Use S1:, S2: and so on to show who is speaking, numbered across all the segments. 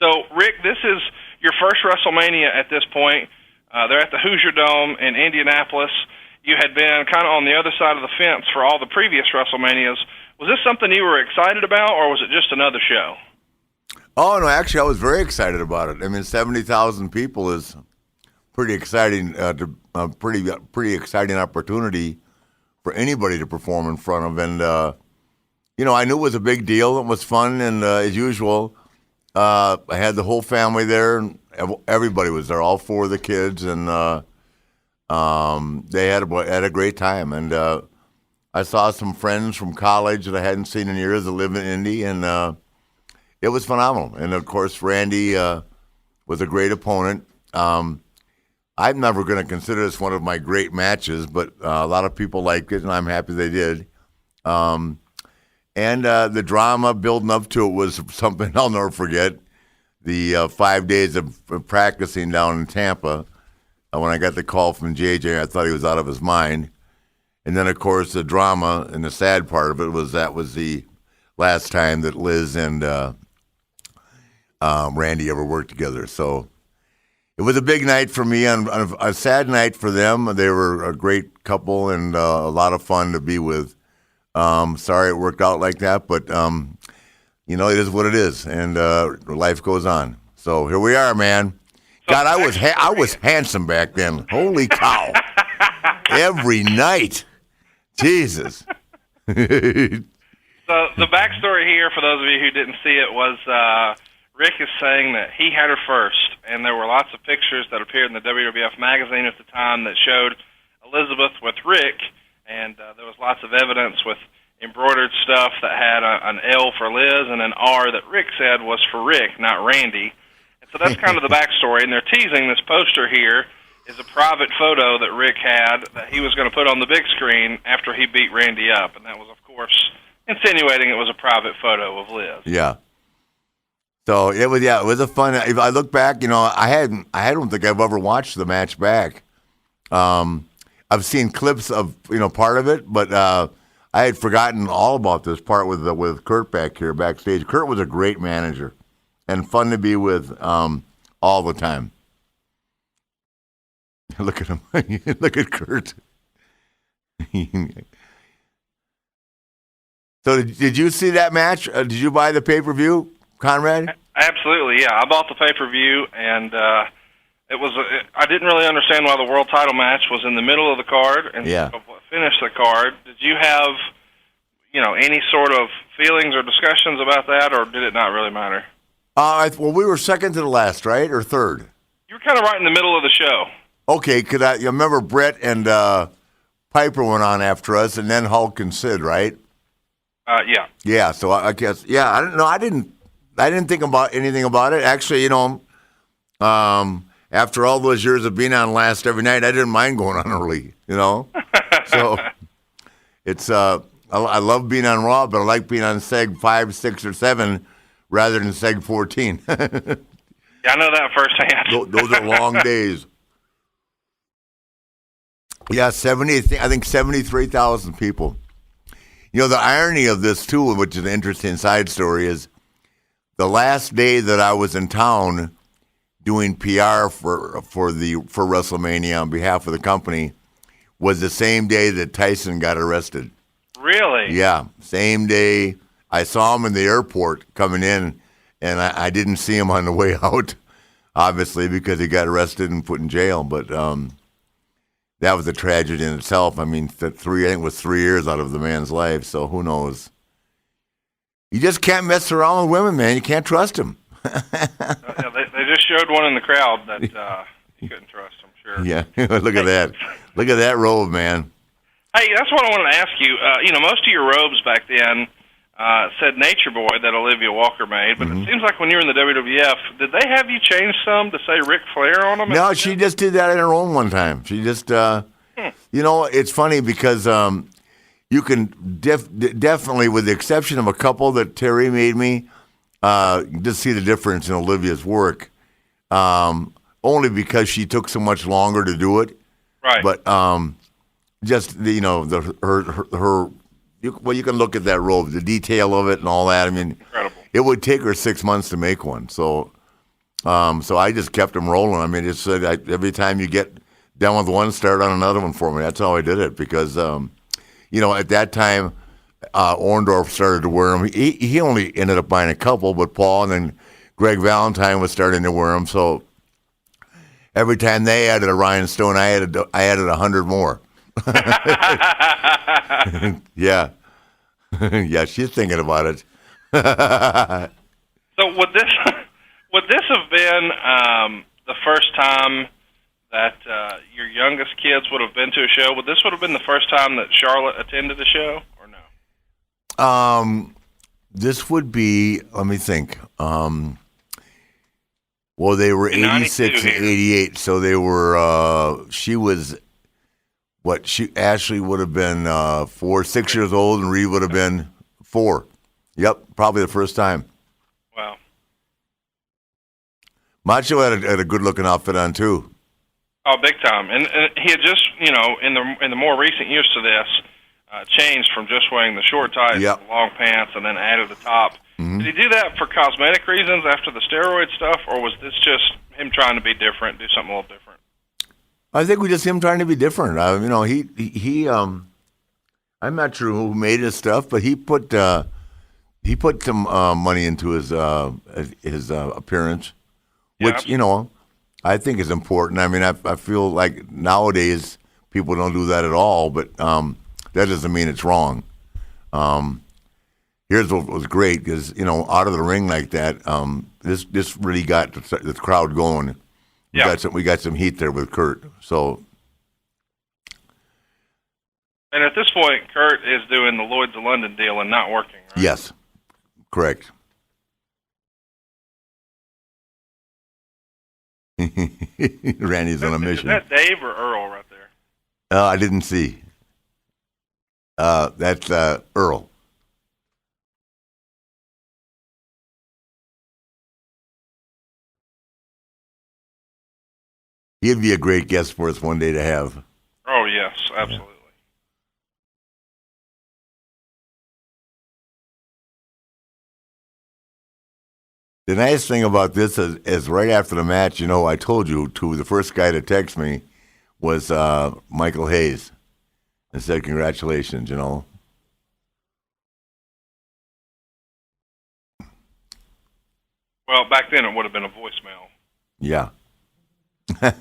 S1: So, Rick, this is your first WrestleMania at this point. They're at the Hoosier Dome in Indianapolis. You had been kind of on the other side of the fence for all the previous WrestleManias. Was this something you were excited about, or was it just another show?
S2: Oh, no, actually, I was very excited about it. I mean, 70,000 people is pretty exciting, pretty exciting opportunity for anybody to perform in front of. And, I knew it was a big deal. It was fun, and as usual, I had the whole family there, and everybody was there, all four of the kids, and they had a great time. And I saw some friends from college that I hadn't seen in years that live in Indy, and it was phenomenal. And, of course, Randy was a great opponent. I'm never going to consider this one of my great matches, but a lot of people liked it, and I'm happy they did. And the drama building up to it was something I'll never forget. The 5 days of practicing down in Tampa, when I got the call from JJ, I thought he was out of his mind. And then, of course, the drama and the sad part of it was that was the last time that Liz and Randy ever worked together. So it was a big night for me, and a sad night for them. They were a great couple and a lot of fun to be with. Sorry it worked out like that, but it is what it is, and life goes on. So here we are, man. God, I was handsome back then. Holy cow! Every night, Jesus.
S1: So the backstory here, for those of you who didn't see it, was Rick is saying that he had her first, and there were lots of pictures that appeared in the WWF magazine at the time that showed Elizabeth with Rick, and there was lots of evidence with embroidered stuff that had an L for Liz and an R that Rick said was for Rick, not Randy. And so that's kind of the backstory, and they're teasing this poster here is a private photo that Rick had that he was going to put on the big screen after he beat Randy up, and that was, of course, insinuating it was a private photo of Liz.
S2: Yeah. So it was a fun. If I look back, I don't think I've ever watched the match back. I've seen clips of part of it, but I had forgotten all about this part with Kurt back here backstage. Kurt was a great manager and fun to be with all the time. Look at him. Look at Kurt. So did you see that match? Did you buy the pay-per-view, Conrad?
S1: Absolutely, yeah. I bought the pay-per-view, and I didn't really understand why the world title match was in the middle of the card and finished the card. Did you have, any sort of feelings or discussions about that, or did it not really matter?
S2: Well, we were second to the last, right, or third?
S1: You were kind of right in the middle of the show.
S2: Okay, because I remember Brett and Piper went on after us, and then Hulk and Sid, right?
S1: Yeah.
S2: Yeah. So I guess, I don't know. I didn't think about anything about it. Actually, after all those years of being on last every night, I didn't mind going on early. So it's I love being on Raw, but I like being on Seg 5, 6, or 7 rather than Seg 14.
S1: Yeah, I know that firsthand.
S2: Those are long days. Yeah, I think 73,000 people. The irony of this, too, which is an interesting side story, is the last day that I was in town doing PR for WrestleMania on behalf of the company was the same day that Tyson got arrested.
S1: Really?
S2: Yeah, same day. I saw him in the airport coming in, and I didn't see him on the way out, obviously, because he got arrested and put in jail. But that was a tragedy in itself. I mean, I think it was 3 years out of the man's life, so who knows? You just can't mess around with women, man. You can't trust them.
S1: They just showed one in the crowd that you couldn't trust, I'm sure.
S2: Yeah, look at that. Look at that robe, man.
S1: Hey, that's what I wanted to ask you. Most of your robes back then said Nature Boy that Olivia Walker made, but It seems like when you were in the WWF, did they have you change some to say Ric Flair on them?
S2: No, she just did that on her own one time. She just, it's funny because you can definitely, with the exception of a couple that Terry made me, just see the difference in Olivia's work. Only because she took so much longer to do it.
S1: Right.
S2: But her. You can look at that robe, the detail of it and all that. I mean,
S1: incredible.
S2: It would take her 6 months to make one. So So I just kept them rolling. I mean, it's every time you get done with one, start on another one for me. That's how I did it because, at that time, Orndorff started to wear them. He only ended up buying a couple, but Paul and then Greg Valentine was starting to wear them. So every time they added a rhinestone, I added 100 more. Yeah. Yeah, she's thinking about it.
S1: So would this have been the first time that your youngest kids would have been to a show? Would this have been the first time that Charlotte attended a show, or no?
S2: This would be. Let me think. Well, they were 86 and 88, so they were. She was. Ashley would have been 6 years old, and Reed would have been 4. Yep, probably the first time.
S1: Wow.
S2: Macho had a good-looking outfit on too.
S1: Oh, big time! And he had just, in the more recent years to this, changed from just wearing the short tights to the long pants, and then added the top. Mm-hmm. Did he do that for cosmetic reasons after the steroid stuff, or was this just him trying to be different, do something a little different?
S2: I think we just him trying to be different. He I'm not sure who made his stuff, but he put some money into his appearance, which I think is important. I mean, I feel like nowadays people don't do that at all, but that doesn't mean it's wrong. Here's what was great because out of the ring like that, this really got the crowd going. We got some heat there with Kurt. So,
S1: and at this point, Kurt is doing the Lloyd's of London deal and not working, right?
S2: Yes, correct. Randy's on a mission.
S1: Is that Dave or Earl right there?
S2: I didn't see. That's Earl. He'd be a great guest for us one day to have.
S1: Oh, yes, absolutely.
S2: The nice thing about this is right after the match, I told you the first guy to text me was Michael Hayes and said, congratulations,
S1: Well, back then it would have been a voicemail.
S2: Yeah.
S1: So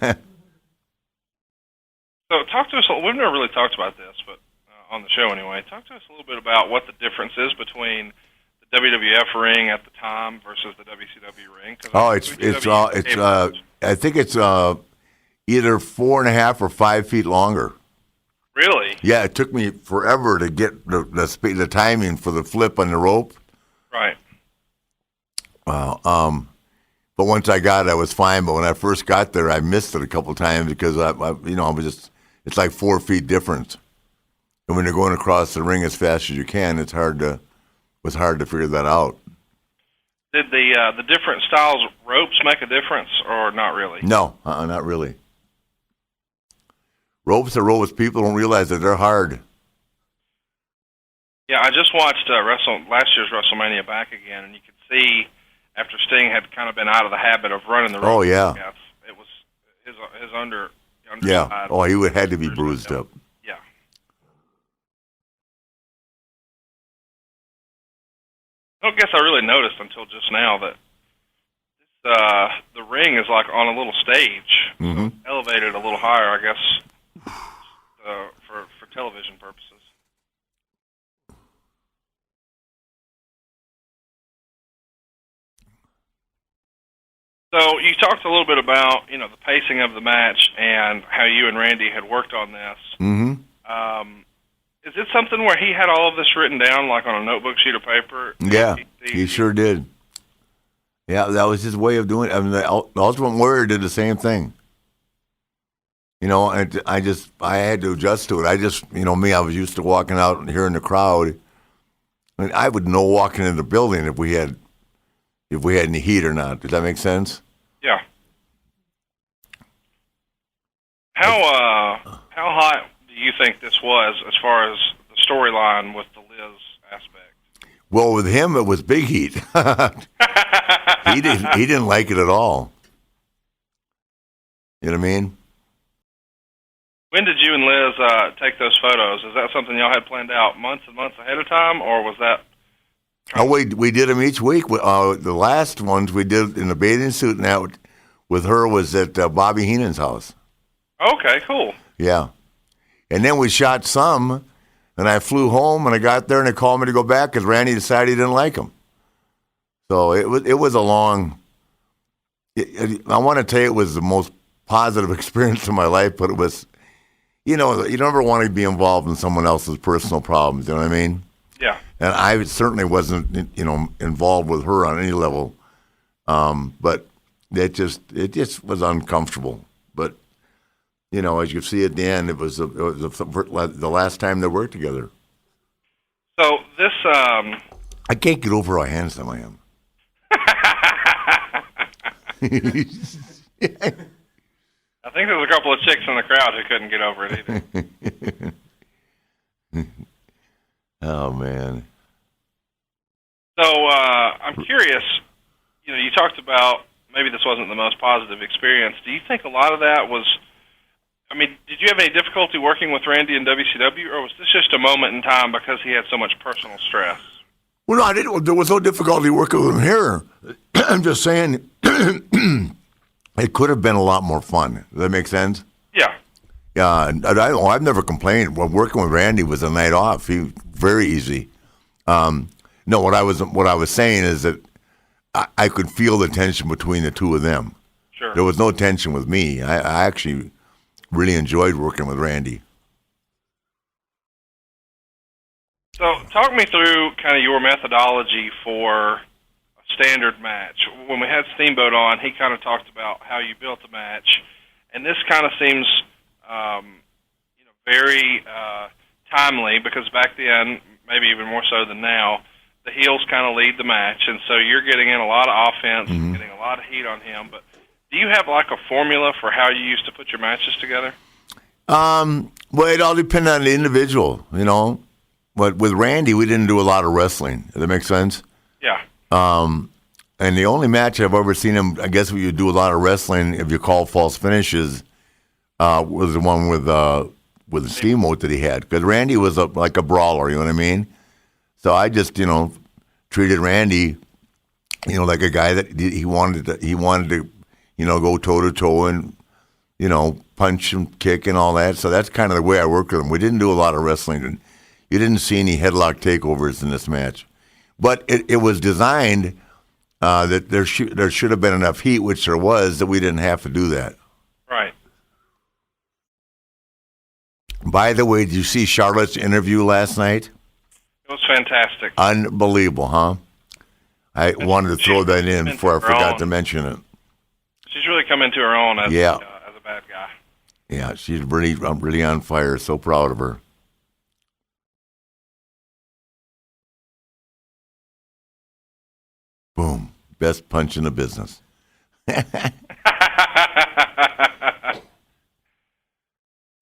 S1: talk to us. We've never really talked about this, but on the show anyway. Talk to us a little bit about what the difference is between the WWF ring at the time versus the WCW ring.
S2: I think it's either 4.5 or 5 feet longer.
S1: Really?
S2: Yeah, it took me forever to get the timing for the flip on the rope.
S1: Right.
S2: Wow. But once I got it, I was fine. But when I first got there, I missed it a couple of times because I was just, it's like 4 feet difference. And when you're going across the ring as fast as you can, was hard to figure that out.
S1: Did the different styles of ropes make a difference, or not really?
S2: No, not really. Ropes are ropes. People don't realize that they're hard.
S1: Yeah, I just watched last year's WrestleMania back again, and you could see after Sting had kind of been out of the habit of running the ropes.
S2: Oh, yeah.
S1: It was his under.
S2: Yeah. Oh, he had to be bruised up.
S1: Yeah. I don't guess I really noticed until just now that the ring is like on a little stage, so elevated a little higher, I guess, for television purposes. So you talked a little bit about, the pacing of the match and how you and Randy had worked on this.
S2: Mm-hmm.
S1: Is it something where he had all of this written down, like on a notebook sheet of paper?
S2: Yeah, he sure did. Yeah, that was his way of doing it. I mean, the Ultimate Warrior did the same thing. I had to adjust to it. I was used to walking out and hearing the crowd. I mean, I would know walking in the building if we had any heat or not. Does that make sense?
S1: Yeah. How hot do you think this was as far as the storyline with the Liz aspect?
S2: Well, with him, it was big heat. He didn't like it at all. You know what I mean?
S1: When did you and Liz take those photos? Is that something y'all had planned out months and months ahead of time, or was that?
S2: Oh, we did them each week. The last ones we did in a bathing suit and out with her was at Bobby Heenan's house.
S1: Okay, cool.
S2: Yeah. And then we shot some, and I flew home, and I got there, and they called me to go back because Randy decided he didn't like them. So it was a long. I want to tell you it was the most positive experience of my life, but it was, you never want to be involved in someone else's personal problems. You know what I mean?
S1: Yeah.
S2: And I certainly wasn't, involved with her on any level. But it just was uncomfortable. But, as you see at the end, it was the last time they worked together.
S1: So this,
S2: I can't get over how handsome I am.
S1: I think there's a couple of chicks in the crowd who couldn't get over it either.
S2: Oh, man.
S1: So I'm curious, you talked about maybe this wasn't the most positive experience. Do you think a lot of that was, did you have any difficulty working with Randy in WCW, or was this just a moment in time because he had so much personal stress?
S2: Well, no, I didn't. There was no difficulty working with him here. I'm just saying it could have been a lot more fun. Does that make sense?
S1: Yeah.
S2: Yeah, I've never complained. Well, working with Randy was a night off. He very easy. No, what I was saying is that I could feel the tension between the two of them.
S1: Sure.
S2: There was no tension with me. I actually really enjoyed working with Randy.
S1: So talk me through kind of your methodology for a standard match. When we had Steamboat on, he kind of talked about how you built the match, and this kind of seems very timely because back then, maybe even more so than now, the heels kind of lead the match, and so you're getting in a lot of offense, getting a lot of heat on him. But do you have like a formula for how you used to put your matches together?
S2: Well, it all depended on the individual, But with Randy, we didn't do a lot of wrestling. Does that make sense?
S1: Yeah.
S2: And the only match I've ever seen him, I guess, where you do a lot of wrestling, if you call false finishes, was the one with the Steamboat that he had. Because Randy was like a brawler, you know what I mean? So I just, treated Randy, like a guy that he wanted to, go toe to toe and, punch and kick and all that. So that's kind of the way I worked with him. We didn't do a lot of wrestling. And you didn't see any headlock takeovers in this match. But it was designed that there should have been enough heat, which there was, that we didn't have to do that.
S1: Right.
S2: By the way, did you see Charlotte's interview last night?
S1: It was fantastic.
S2: Unbelievable, huh? I wanted to throw that in before I forgot to mention it.
S1: She's really come into her own as a bad guy.
S2: Yeah, she's really on fire. So proud of her. Boom. Best punch in the business.
S1: Yeah,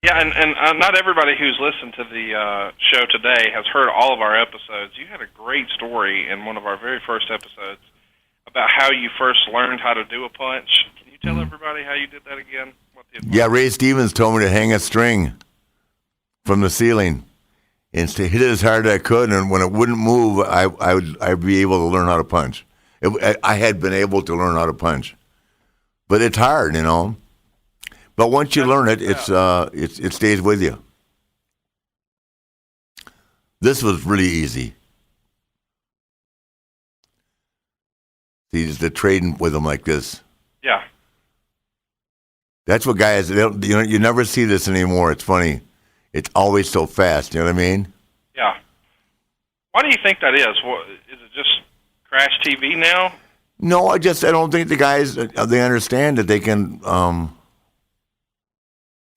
S1: and not everybody who's listened to the show today has heard all of our episodes. You had a great story in one of our very first episodes about how you first learned how to do a punch. Can you tell everybody how you did that again?
S2: Yeah, Ray Stevens told me to hang a string from the ceiling and to hit it as hard as I could, and when it wouldn't move, I'd be able to learn how to punch. I had been able to learn how to punch, but it's hard, But once you learn it, it stays with you. This was really easy. See, just the trading with them like this.
S1: Yeah.
S2: That's what guys. You never see this anymore. It's funny. It's always so fast. You know what I mean?
S1: Yeah. Why do you think that is? Is it just Crash TV now?
S2: No, I don't think the guys they understand that they can.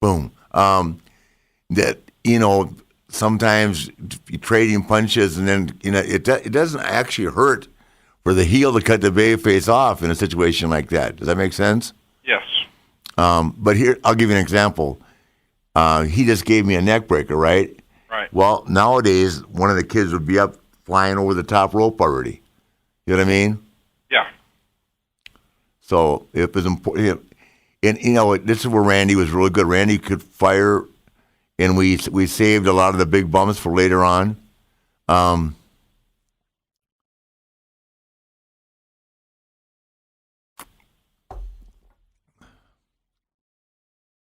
S2: Boom. That sometimes you're trading punches, and then it doesn't actually hurt for the heel to cut the babyface off in a situation like that. Does that make sense?
S1: Yes.
S2: But here, I'll give you an example. He just gave me a neck breaker, right?
S1: Right.
S2: Well, nowadays, one of the kids would be up flying over the top rope already. You know what I mean?
S1: Yeah.
S2: So it was important. And, this is where Randy was really good. Randy could fire, and we saved a lot of the big bumps for later on.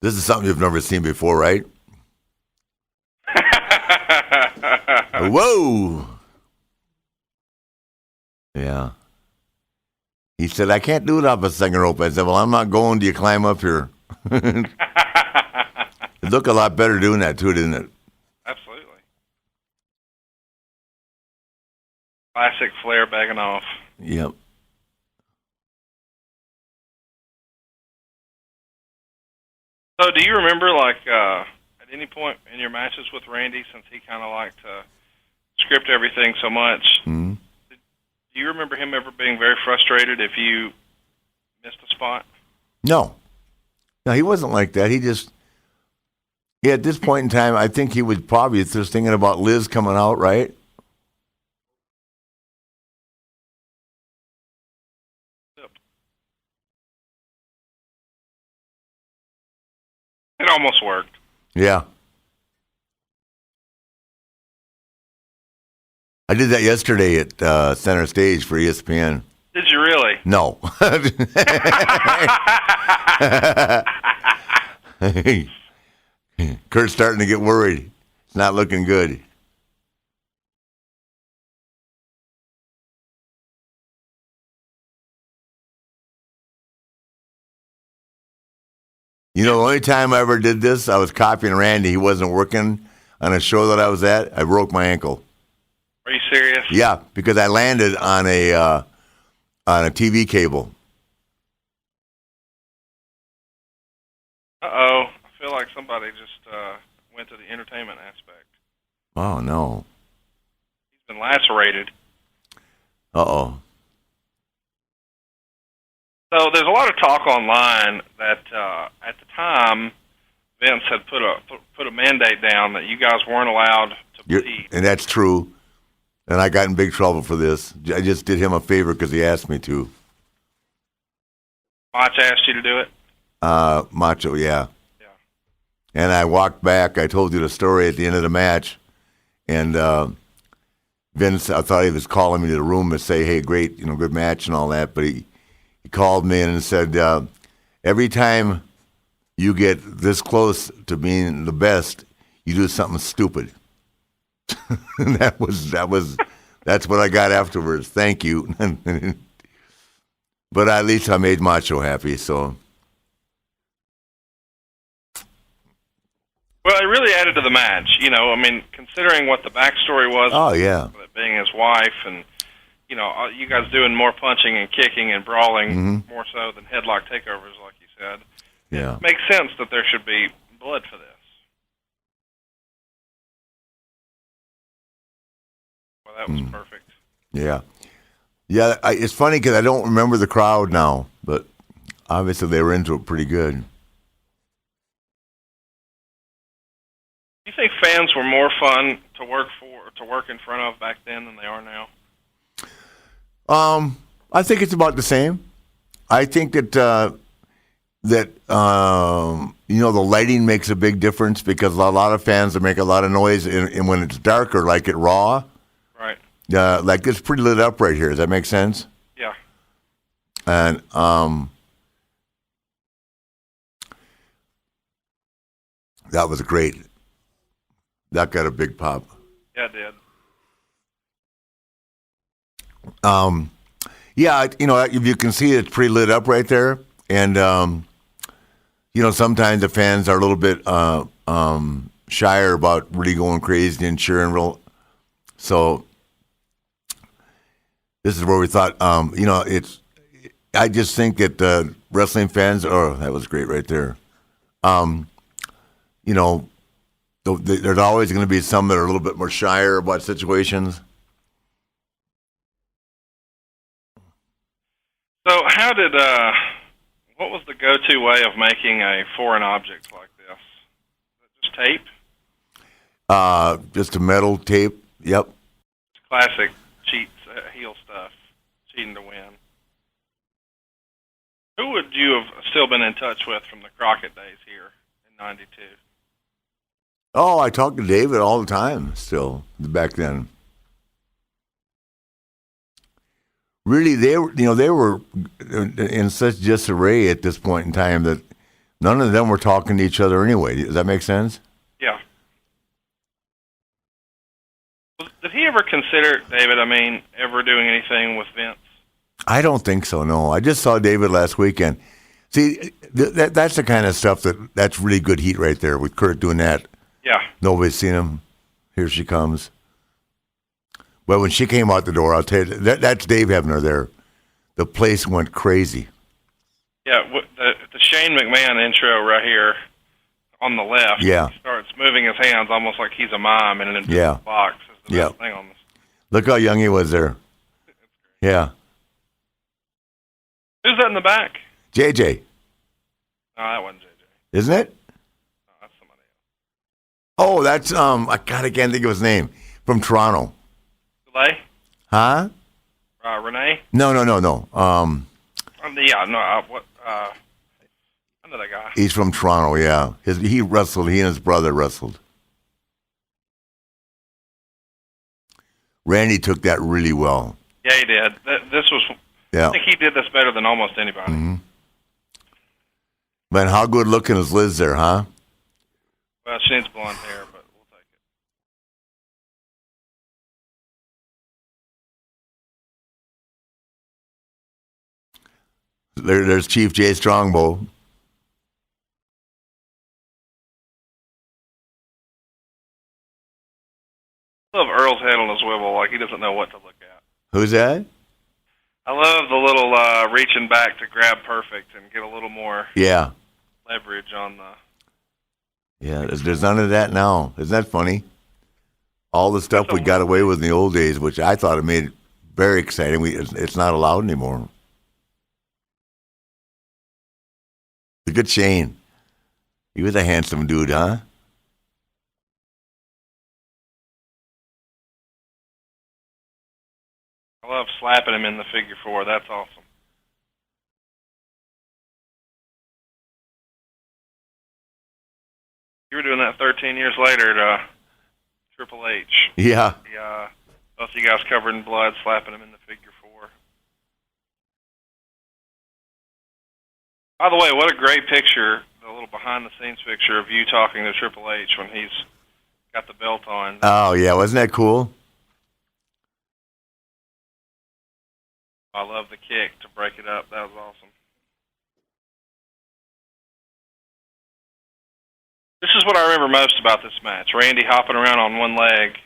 S2: This is something you've never seen before, right? Whoa! Yeah. He said, I can't do it off a second rope. I said, well, I'm not going till you climb up here. It looked a lot better doing that, too, didn't it?
S1: Absolutely. Classic Flair backing off.
S2: Yep.
S1: So do you remember, at any point in your matches with Randy, since he kind of liked to script everything so much,
S2: Mm-hmm.
S1: do you remember him ever being very frustrated if you missed a spot?
S2: No, he wasn't like that. At this point in time, I think he was probably just thinking about Liz coming out, right?
S1: Yep. It almost worked.
S2: Yeah. I did that yesterday at Center Stage for ESPN.
S1: Did you really?
S2: No. Kurt's starting to get worried. It's not looking good. The only time I ever did this, I was copying Randy. He wasn't working on a show that I was at. I broke my ankle.
S1: Are you serious?
S2: Yeah, because I landed on a TV cable.
S1: Uh-oh. I feel like somebody just went to the entertainment aspect.
S2: Oh, no.
S1: He's been lacerated.
S2: Uh-oh.
S1: So there's a lot of talk online that at the time Vince had put a mandate down that you guys weren't allowed to bleed.
S2: And that's true. And I got in big trouble for this. I just did him a favor because he asked me to.
S1: Macho asked you to do it?
S2: Macho, yeah.
S1: Yeah.
S2: And I walked back. I told you the story at the end of the match. And Vince, I thought he was calling me to the room to say, hey, great, good match and all that. But he called me in and said, every time you get this close to being the best, you do something stupid. That's what I got afterwards. Thank you. But at least I made Macho happy, so.
S1: Well, it really added to the match, considering what the backstory was.
S2: Oh, yeah.
S1: Being his wife and, you guys doing more punching and kicking and brawling more so than headlock takeovers, like you said.
S2: Yeah.
S1: It makes sense that there should be blood for this. Well, that was perfect.
S2: Yeah. Yeah, it's funny because I don't remember the crowd now, but obviously they were into it pretty good.
S1: Do you think fans were more fun to work in front of back then than they are now?
S2: I think it's about the same. I think that the lighting makes a big difference because a lot of fans make a lot of noise, and when it's darker, like at Raw,
S1: right?
S2: Like it's pretty lit up right here. Does that make sense?
S1: Yeah.
S2: And that was great. That got a big pop.
S1: Yeah, it did.
S2: Yeah, if you can see it's pretty lit up right there. And, sometimes the fans are a little bit shyer about really going crazy and cheering real. So this is where we thought, I just think that wrestling fans, that was great right there. There's always going to be some that are a little bit more shyer about situations.
S1: So what was the go-to way of making a foreign object like this? Just tape?
S2: Just a metal tape, yep.
S1: classic heel stuff, cheating to win. Who would you have still been in touch with from the Crockett days here in '92?
S2: Oh, I talk to David all the time still back then. Really, they were in such disarray at this point in time that none of them were talking to each other anyway. Does that make sense?
S1: Yeah. Did he ever consider, David, ever doing anything with Vince?
S2: I don't think so, no. I just saw David last weekend. See, that's the kind of stuff that's really good heat right there with Kurt doing that.
S1: Yeah.
S2: Nobody's seen him. Here she comes. Well, when she came out the door, I'll tell you, that's Dave Hebner there. The place went crazy.
S1: Yeah, the Shane McMahon intro right here on the left.
S2: Yeah.
S1: He starts moving his hands almost like he's a mime in an invisible box. Is the best thing on this.
S2: Look how young he was there. Yeah.
S1: Who's that in the back?
S2: JJ.
S1: No, that wasn't JJ.
S2: Isn't it?
S1: No, that's somebody else.
S2: Oh, that's, I can't think of his name. From Toronto.
S1: Delay?
S2: Huh?
S1: Renee?
S2: No.
S1: I know that guy.
S2: He's from Toronto, yeah. He wrestled. He and his brother wrestled. Randy took that really well.
S1: Yeah, he did. This was.
S2: Yeah.
S1: I think he did this better than almost anybody.
S2: Mm-hmm. Man, how good looking is Liz there, huh?
S1: Well, she needs blonde hair, but we'll take it.
S2: There's Chief Jay Strongbow.
S1: I love Earl's head on his swivel, like he doesn't know what to look at.
S2: Who's that?
S1: I love the little reaching back to grab perfect and get a little more leverage on the...
S2: Yeah, there's none of that now. Isn't that funny? All the stuff we got away with in the old days, which I thought it made it very exciting, it's not allowed anymore. Look at Shane. He was a handsome dude, huh?
S1: I love slapping him in the figure four. That's awesome. You were doing that 13 years later to Triple H.
S2: Yeah.
S1: Both of you guys covered in blood, slapping him in the figure four. By the way, what a great picture, the little behind-the-scenes picture of you talking to Triple H when he's got the belt on.
S2: Oh, yeah. Wasn't that cool?
S1: I love the kick to break it up. That was awesome. This is what I remember most about this match. Randy hopping around on one leg.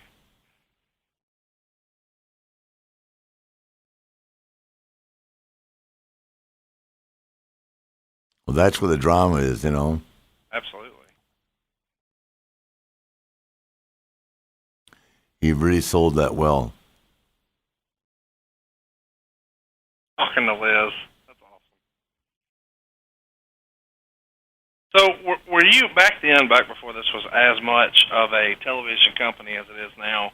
S2: Well, that's where the drama is, you know.
S1: Absolutely.
S2: He really sold that well.
S1: Talking to Liz. That's awesome. So, were you, back before this was as much of a television company as it is now,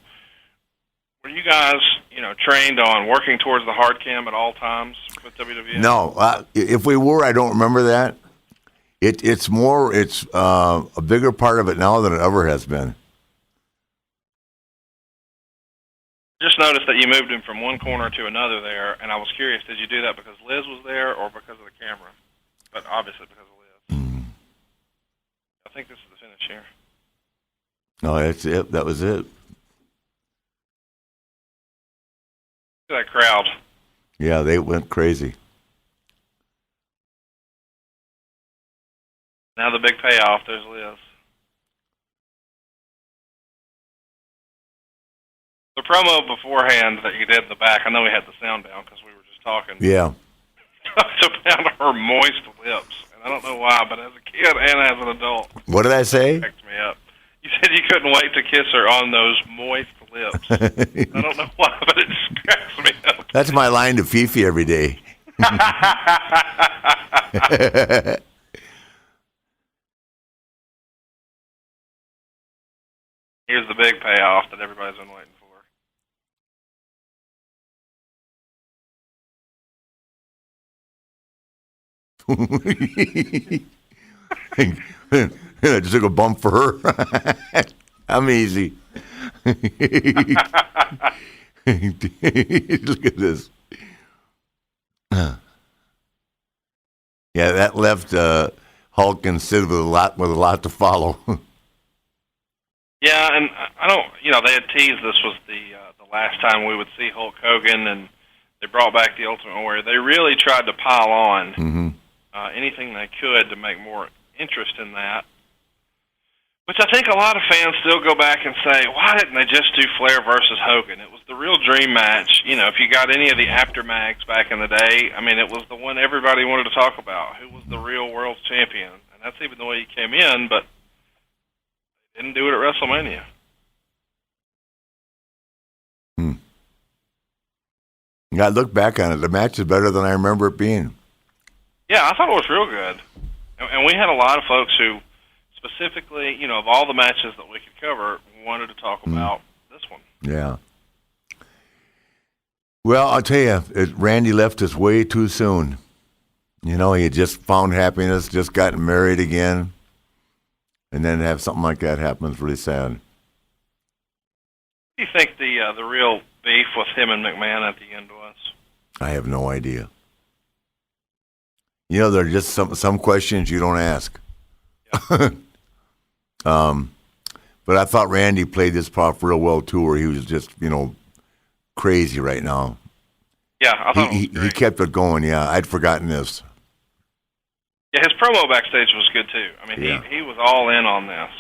S1: were you guys, trained on working towards the hard cam at all times with WWE?
S2: No. If we were, I don't remember that. It's a bigger part of it now than it ever has been.
S1: Just noticed that you moved him from one corner to another there, and I was curious, did you do that because Liz was there or because of the camera? But obviously because of Liz.
S2: Mm.
S1: I think this is the finish here.
S2: No, that's it. That was it.
S1: Look at that crowd.
S2: Yeah, they went crazy.
S1: Now the big payoff, there's Liz. The promo beforehand that you did in the back, I know we had the sound down because we were just talking.
S2: Yeah.
S1: Talked about her moist lips. And I don't know why, but as a kid and as an adult.
S2: What did I say?
S1: It cracked me up. You said you couldn't wait to kiss her on those moist lips. I don't know why, but it just cracks me up.
S2: That's my line to Fifi every day.
S1: Here's the big payoff that everybody's been waiting for.
S2: And I just took a bump for her. I'm easy. Look at this. Yeah, that left Hulk and Sid with a lot to follow.
S1: Yeah, and I don't. They had teased this was the last time we would see Hulk Hogan, and they brought back the Ultimate Warrior. They really tried to pile on anything they could to make more interest in that. Which I think a lot of fans still go back and say, why didn't they just do Flair versus Hogan? It was the real dream match. If you got any of the aftermags back in the day, I mean, it was the one everybody wanted to talk about. Who was the real world champion? And that's even the way he came in, but they didn't do it at WrestleMania.
S2: I look back on it. The match is better than I remember it being.
S1: Yeah, I thought it was real good. And we had a lot of folks who specifically, of all the matches that we could cover, wanted to talk about this one.
S2: Yeah. Well, I'll tell you, Randy left us way too soon. He had just found happiness, just gotten married again, and then to have something like that happen is really sad.
S1: What do you think the real beef with him and McMahon at the end was?
S2: I have no idea. There are just some questions you don't ask. Yeah. But I thought Randy played this part real well too, where he was just, crazy right now.
S1: Yeah, I thought he
S2: kept it going. Yeah, I'd forgotten this.
S1: Yeah, his promo backstage was good too. I mean, he was all in on this.